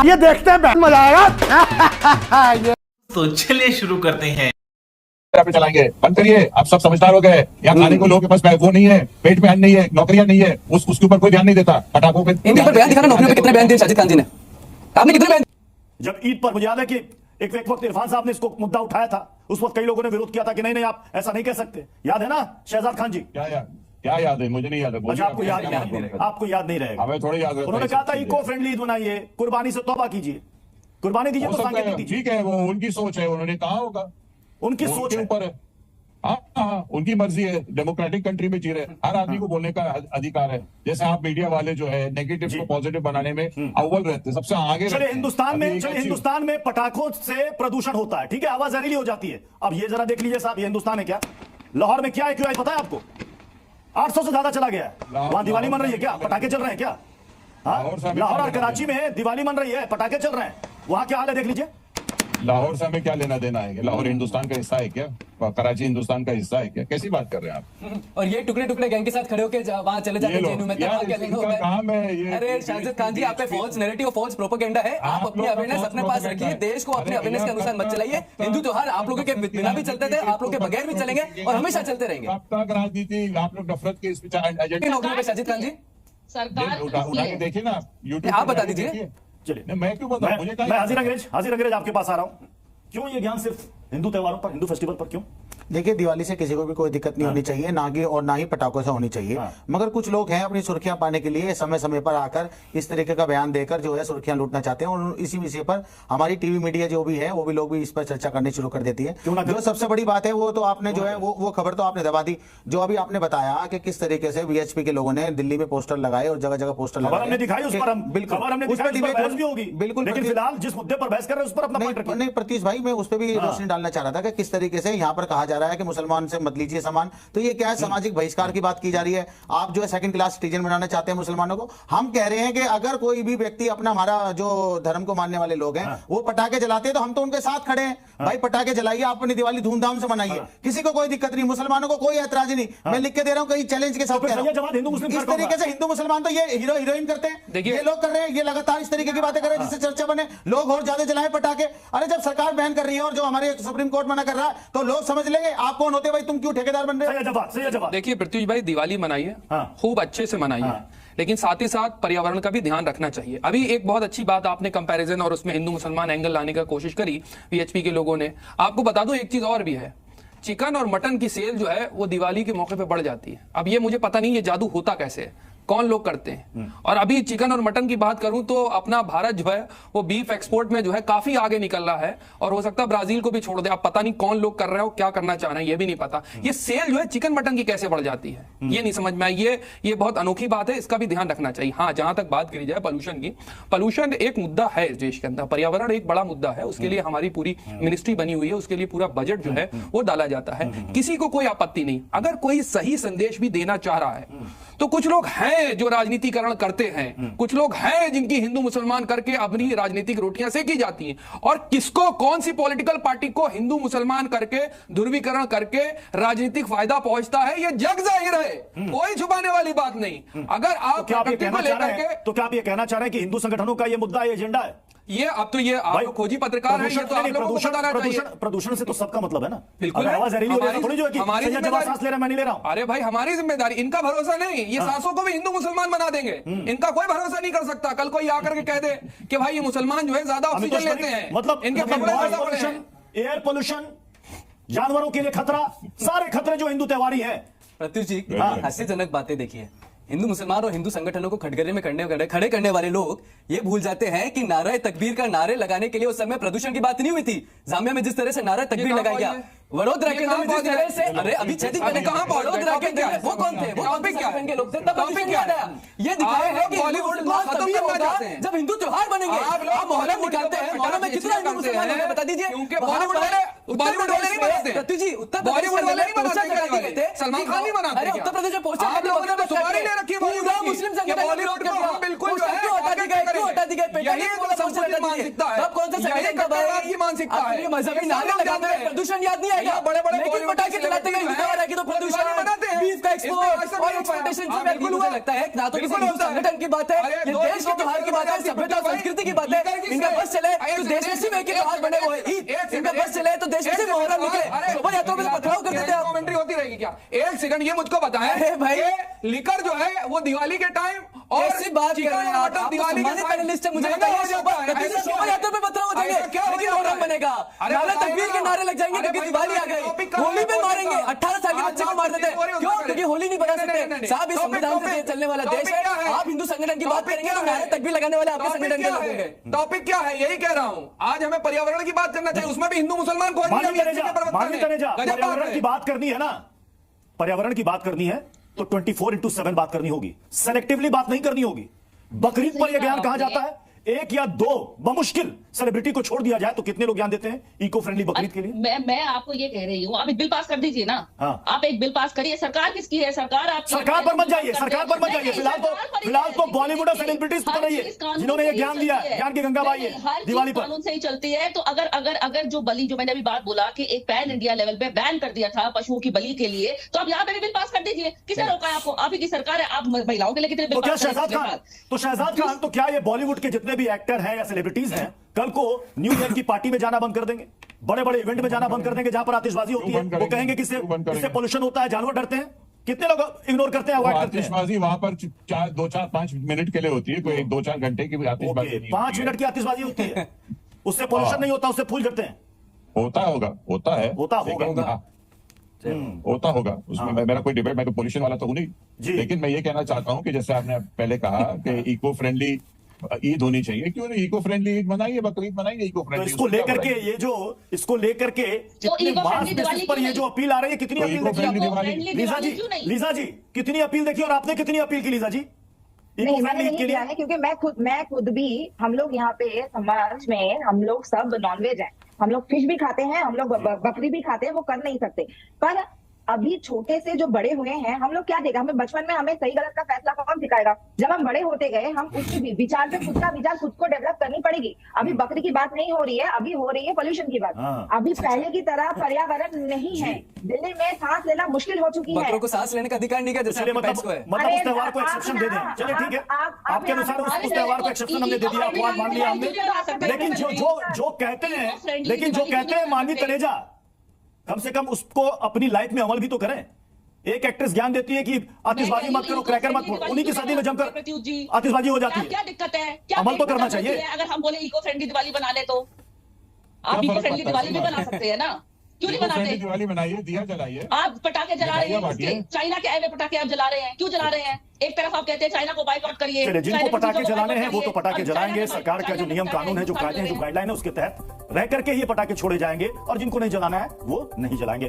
ये देखते हैं मजा आएगा। तो चलिए शुरू करते हैं। पे चलाएंगे, बंद करिए। आप सब समझदार हो गए। यहाँ खाने को लोगों के पास वो नहीं है, पेट में अन्न नहीं है, नौकरियां नहीं है, उसके ऊपर कोई ध्यान नहीं देता। पटाखों पे इन पर बयान दिखाना, नौकरियों पे कितने बयान दिए साजिद खान जी ने? आपने कितने बयान? जब ईद पर मुझे याद है कि एक वक्त इरफान साहब ने इसको मुद्दा उठाया था, उस वक्त कई लोगों ने विरोध किया था कि नहीं नहीं आप ऐसा नहीं कह सकते। याद है ना शहजाद खान जी? क्या याद है? मुझे नहीं याद है। अच्छा, आपको याद नहीं रहेगा, आपको याद नहीं रहेगा। हमें थोड़ी याद है। उन्होंने कहा था इको फ्रेंडली ईद मनाइए, कुर्बानी से तौबा कीजिए, कुर्बानी दीजिए तो सांकेतिक दीजिए। ठीक है, वो उनकी सोच है, उन्होंने कहा होगा, उनकी सोच के ऊपर है। हाँ, उनकी मर्जी है। डेमोक्रेटिक कंट्री में जी रहे, हर आदमी को बोलने का अधिकार है। जैसे आप मीडिया वाले जो है नेगेटिव को पॉजिटिव बनाने में अव्वल रहते, सबसे आगे चलिए हिंदुस्तान में पटाखों से प्रदूषण होता है, ठीक है, आवाज जहरीली हो जाती है। अब ये जरा देख लीजिए साहब, ये हिंदुस्तान है क्या? लाहौर में क्या है पता है आपको? 800 से ज्यादा चला गया है। वहां दिवाली मन रही है क्या? पटाखे चल रहे हैं क्या? लाहौर और कराची में दिवाली मन रही है, पटाखे चल रहे हैं। वहां क्या हाल है देख लीजिए। लाहौर से हमें क्या लेना देना है? लाहौर हिंदुस्तान का हिस्सा है क्या? कराची हिंदुस्तान का हिस्सा है क्या? कैसी बात कर रहे हैं आप? और ये टुकड़े टुकड़े गैंग के साथ खड़े होकर वहां चले जाते हैं जेएनयू में, तब क्या लिंक होता है? अरे शाजिद खान जी, आप पे फॉल्स नैरेटिव, फॉल्स प्रोपेगेंडा है। आप अपनी अवेयरनेस अपने पास रखिए, देश को अपने अवेयरनेस के अनुसार मत चलाइए। हिंदू त्योहार आप लोगों के बिना भी चलते थे, आप लोग के बगैर भी चलेंगे और हमेशा चलते रहेंगे। कब तक राजनीति आप लोग नफरत के इस एजेंडे नौकरियों पे शाजिद खान जी सरकार उठा के देखिए ना, यूट्यूब आप बता दीजिए। चलिए मैं क्यों बताऊं? मुझे मैं हाजिर अंग्रेज आपके पास आ रहा हूं। क्यों ये ज्ञान सिर्फ हिंदू त्योहारों पर, हिंदू फेस्टिवल पर क्यों? देखिए, दिवाली से किसी को भी कोई दिक्कत नहीं होनी चाहिए, ना ही पटाखों से होनी चाहिए। मगर कुछ लोग हैं अपनी सुर्खियां पाने के लिए समय समय पर आकर इस तरीके का बयान देकर जो है सुर्खियां लूटना चाहते हैं। और इसी विषय पर हमारी टीवी मीडिया जो भी है वो भी लोग भी इस पर चर्चा करनी शुरू कर देती है। जो सबसे बड़ी बात है वो तो आपने जो है वो खबर तो आपने दबा दी, जो अभी आपने बताया कि किस तरीके से वीएचपी के लोगों ने दिल्ली में पोस्टर लगाए और जगह जगह पोस्टर लगाए। बिल्कुल, फिलहाल जिस मुद्दे पर बहस कर रहे हैं उस पर अपना पॉइंट रखिए। नहीं प्रतीश भाई, मैं उस पर भी रोशनी डालना चाह रहा था कि किस तरीके से यहाँ पर कहा जा रहा है कि मुसलमान से मत लीजिए सामान। तो ये क्या है? सामाजिक बहिष्कार की बात की जा रही है। आप जो है सेकंड क्लास सिटीजन बनाना चाहते हैं मुसलमानों को। हम कह रहे हैं कि अगर कोई भी व्यक्ति अपना, हमारा जो धर्म को मानने वाले लोग हैं वो पटाखे जलाते हैं तो हम तो उनके साथ खड़े हैं। भाई पटाखे जलाइए, आप अपनी दिवाली धूमधाम से मनाइए, किसी को कोई दिक्कत नहीं, मुसलमानों को कोई ऐतराज नहीं। मैं लिख के दे रहा हूं कहीं चैलेंज के साथ। इस तरीके से हिंदू मुसलमान तो ये हीरो हीरोइन करते हैं, ये लोग कर रहे हैं, ये लगातार इस तरीके की बातें कर रहे हैं जिससे चर्चा बने, लोग और ज्यादा जलाएं पटाखे। अरे जब सरकार बैन कर रही है और जो हमारे सुप्रीम कोर्ट मना कर रहा है तो लोग समझ लेंगे आप कौन होते भाई, तुम क्यों ठेकेदार बन रहे हो? देखिए प्रत्युष भाई, दिवाली मनाइए, खूब अच्छे से मनाइए, लेकिन साथ ही साथ पर्यावरण का भी ध्यान रखना चाहिए। अभी एक बहुत अच्छी बात आपने कंपैरिजन और उसमें हिंदू मुसलमान एंगल लाने का कोशिश करी वीएचपी के लोगों ने। आपको बता दूं एक चीज और भी है, चिकन और मटन की सेल जो है वो दिवाली के मौके पे बढ़ जाती है। अब ये मुझे पता नहीं ये जादू होता कैसे है, कौन लोग करते हैं। और अभी चिकन और मटन की बात करूं तो अपना भारत जो है वो बीफ एक्सपोर्ट में जो है काफी आगे निकल रहा है, और हो सकता है ब्राजील को भी छोड़ दे। अब पता नहीं कौन लोग कर रहे हो, क्या करना चाह रहे हैं, ये भी नहीं पता। ये सेल जो है चिकन मटन की कैसे बढ़ जाती है ये नहीं समझ में आई। ये बहुत अनोखी बात है, इसका भी ध्यान रखना चाहिए। हाँ, जहां तक बात करी जाए पोल्यूशन की, पोल्यूशन एक मुद्दा है इस देश के अंदर, पर्यावरण एक बड़ा मुद्दा है। उसके लिए हमारी पूरी मिनिस्ट्री बनी हुई है, उसके लिए पूरा बजट जो है वो डाला जाता है। किसी को कोई आपत्ति नहीं, अगर कोई सही संदेश भी देना चाह रहा है तो कुछ लोग हैं जो राजनीतिकरण करते हैं, कुछ लोग हैं जिनकी हिंदू मुसलमान करके अपनी राजनीतिक रोटियां सेकी जाती हैं। और किसको, कौन सी पॉलिटिकल पार्टी को हिंदू मुसलमान करके ध्रुवीकरण करके राजनीतिक फायदा पहुंचता है ये जग जाहिर है, कोई छुपाने वाली बात नहीं। अगर आप तो क्या आप ये कहना चाह रहे हैं कि हिंदू संगठनों का ये मुद्दा, ये एजेंडा है? ये अब तो ये आप खोजी पत्रकार हैं, तो आप लोगों को बताना चाहिए। प्रदूषण से तो सबका मतलब है ना। बिल्कुल, आवाज जहरीली हो जाए थोड़ी जो है कि हमारी सांस ले रहा मैं नहीं ले रहा हूं। अरे भाई हमारी जिम्मेदारी, इनका भरोसा नहीं, ये सांसों को भी हिंदू मुसलमान बना देंगे, इनका कोई भरोसा नहीं कर सकता। कल कोई आकर के कह दे कि भाई ये मुसलमान जो है ज्यादा ऑक्सीजन लेते हैं, मतलब इनके पोल्यूशन, एयर पोल्यूशन, जानवरों के लिए खतरा, सारे खतरे जो हिंदू त्योहारी है। प्रत्युष जी, हास्यजनक बातें देखिए, हिंदू मुसलमान और हिंदू संगठनों को खड़गरे में खड़े करने वाले लोग ये भूल जाते हैं कि नारा तकबीर का नारे लगाने के लिए उस समय प्रदूषण की बात नहीं हुई थी। जामिया में जिस तरह से नारा तकबीर लगाया गया, वडोदरा के अंदर जिस तरह से, अरे अभी 6 दिन पहले कहां वडोदरा के अंदर वो कौन थे, वो टॉपिक क्या है, लोग थे तब टॉपिक क्या आया, ये दिखाया है कि बॉलीवुड खत्म करना चाहते हैं जब हिंदू त्योहार बनेंगे। आप मोहर्रम निकालते हैं, मोहर्रम में कितना हिंदू मुसलमान हैं बता दीजिए। क्योंकि बॉलीवुड वाले नहीं बनाते, प्रत्युष जी, उत्तर बॉलीवुड वाले नहीं बनाते, सलमान खान नहीं बनाते। अरे उत्तर प्रदेश में पोस्टर आप लोगों ने तो सुपारी ले रखी है पूरा मुस्लिम संगठन बॉलीवुड को, बिल्कुल क्यों हटा दी गई यही तो संकुचित मानसिकता है, अब कौन सा यही संगठन का कट्टरवाद की मानसिकता है। अपने मजहबी नारे लगाते हैं, प्रदूषण याद नहीं आएगा, बड़े-बड़े लेकिन बॉलीवुड पटाखे चलाते गए हिंदुस्तान है कि तो प्रदूषण मनाते हैं, बीफ का एक्सपोर्ट और एक्सपोर्टेशन से बिल्कुल मुझे लगता है ना तो किसी हिंदू संगठन की बात है, ये देश के त्योहार की बात है, सभ्यता संस्कृति की बात है। इनका बस चले तो देश में सिर्फ एक ही त्योहार बने हुए ईद, इनका बस चले तो देश में सिर्फ मुहर्रम निकले, शोभा यात्रा में तो पथराव कर देते हैं आप। कमेंट्री होती रहेगी क्या? एक सेकंड, ये मुझको बताएं अरे भाई, लिकर जो है वो दिवाली के टाइम और ऐसी बात कर रहे हैं आप, आप दिवाली सम्मानित के पैनलिस्ट है, मुझे महंगा बताइए हो जाता है। कभी से शोभा यात्रा पे पथराव हो जाएंगे, क्या हो लेकिन जाता मुहर्रम है? बनेगा, अरे नारे बताइए तकबीर के ना। नारे लग जाएंगे अरे क्योंकि भाई, दिवाली आ गई, टॉपिक कहाँ होली है? में मारेंगे, 18 साल के बच्चे को मार देते हैं, क्यों? क्योंकि होली नहीं बना सकते साहब, इस संविधान से चलने वाला देश है। आप हिंदू संगठन की बात करेंगे तो नारे तकबीर लगाने वाले आपके संगठन के लोग होंगे। टॉपिक क्या है? यही कह रहा हूँ, आज हमें पर्यावरण की बात करना चाहिए, उसमें भी हिंदू मुसलमान को मानवी तनेजा, पर्यावरण की बात करनी है ना, पर्यावरण की बात करनी है तो 24/7 बात करनी होगी, सेलेक्टिवली बात नहीं करनी होगी। बकरीद पर यह ज्ञान कहा जाता है, एक या दो बमुश्किल सेलिब्रिटी को छोड़ दिया जाए तो कितने लोग ज्ञान देते हैं इको फ्रेंडली बकरीद के लिए? मैं आपको ये कह रही हूँ, आप एक बिल पास कर दीजिए ना। हाँ। आप एक बिल पास करिए, सरकार किसकी है? सरकार आपकी। सरकार पर मत जाइए, सरकार पर मत जाइए, फिलहाल तो बॉलीवुड और सेलिब्रिटीज को बनाइए जिन्होंने ये ज्ञान दिया है, ज्ञान की गंगा बहाई है दिवाली पर। कानून से ही चलती है। तो अगर अगर अगर जो बलि, जो मैंने अभी बात बोला कि एक पैन इंडिया लेवल पे बैन कर दिया था पशुओं की बलि के लिए, तो आप यहाँ पे भी बिल पास कर दीजिए। किसने रोका है आपको? आप ही की सरकार है, आप महिलाओं के लिए कितने तो बिल क्या पास शहजाद खान तो क्या ये बॉलीवुड के जितने भी एक्टर हैं या सेलिब्रिटीज हैं कल को न्यू ईयर की पार्टी में जाना बंद कर देंगे, बड़े बड़े इवेंट में जाना बंद कर देंगे जहां पर आतिशबाजी होती है? वो कहेंगे कि इससे पोल्यूशन होता है, जानवर डरते हैं। कितने लोग इग्नोर करते हैं, अवॉइड करते हैं? आतिशबाजी वहां पर 2-4-5 मिनट के लिए होती है, कोई 2-4 घंटे की भी आतिशबाजी नहीं 5 मिनट की आतिशबाजी होती है, उससे पोल्यूशन नहीं होता, उससे फूल झड़ते हैं। होता होगा, होता है, होता होगा। हाँ, होता होगा, उसमें मेरा कोई डिबेट, मैं तो पोल्यूशन वाला तो हूं नहीं। लेकिन मैं ये कहना चाहता हूं कि जैसे आपने पहले कहा कि इको फ्रेंडली ईद होनी चाहिए, क्यों नहीं इको फ्रेंडली ईद मनाइए, बकरीद मनाइए इको तो फ्रेंडली। इसको लेकर के ये जो इसको लेकर के इतनी मास बेसिस पर ये जो अपील आ रही है, कितनी अपील देखी आपने? लीजा जी कितनी अपील देखी और आपने कितनी अपील की लीजा जी नहीं, मैंने नहीं किया है क्योंकि मैं खुद भी, हम लोग यहाँ पे समाज में हम लोग सब नॉनवेज हैं, हम लोग फिश भी खाते हैं, हम लोग बकरी भी खाते हैं, वो कर नहीं सकते। पर अभी छोटे से जो बड़े हुए हैं, हम लोग क्या देगा, हमें बचपन में हमें सही गलत का फैसला कौन सिखाएगा? जब हम बड़े होते गए, हम उसके विचार पे खुद का विचार खुद को डेवलप करनी पड़ेगी। अभी बकरी की बात नहीं हो रही है, अभी हो रही है पोल्यूशन की बात। अभी पहले की तरह पर्यावरण नहीं है, दिल्ली में सांस लेना मुश्किल हो चुकी है। बकरों को सांस लेने का अधिकार नहीं है, जैसे मतलब उस त्योहार को एक्सेप्शन दे दें, चलिए ठीक है, आपके अनुसार उस त्योहार को एक्सेप्शन हमने दे दिया, अपवाद मान लिया हमने। लेकिन जो कहते हैं मानवी तनेजा, कम से कम उसको अपनी लाइफ में अमल भी तो करें। एक एक्ट्रेस ज्ञान देती है कि आतिशबाजी मत करो, क्रैकर मत फोड़ो, उन्हीं की शादी में जमकर आतिशबाजी हो जाती है। क्या दिक्कत है? क्या अमल तो करना चाहिए। अगर हम बोले इको फ्रेंडली दिवाली बना ले तो आप इको फ्रेंडली दिवाली भी बना सकते हैं ना, क्यों नहीं बनाते? दिवाली बनाइए, दिया जलाइए, आप पटाखे जला रहे हैं, चाइना के आए हुए पटाखे आप जला रहे हैं, क्यों जला रहे हैं? एक तरफ आप कहते हैं चाइना को बाइकआउट करिए, चलिए, जिनको पटाखे जलाने हैं वो तो पटाखे जलाएंगे, सरकार का जो नियम कानून है, जो कायदे हैं, जो गाइडलाइन है, उसके तहत रह करके ये पटाखे छोड़े जाएंगे, और जिनको नहीं जलाना है वो नहीं जलाएंगे।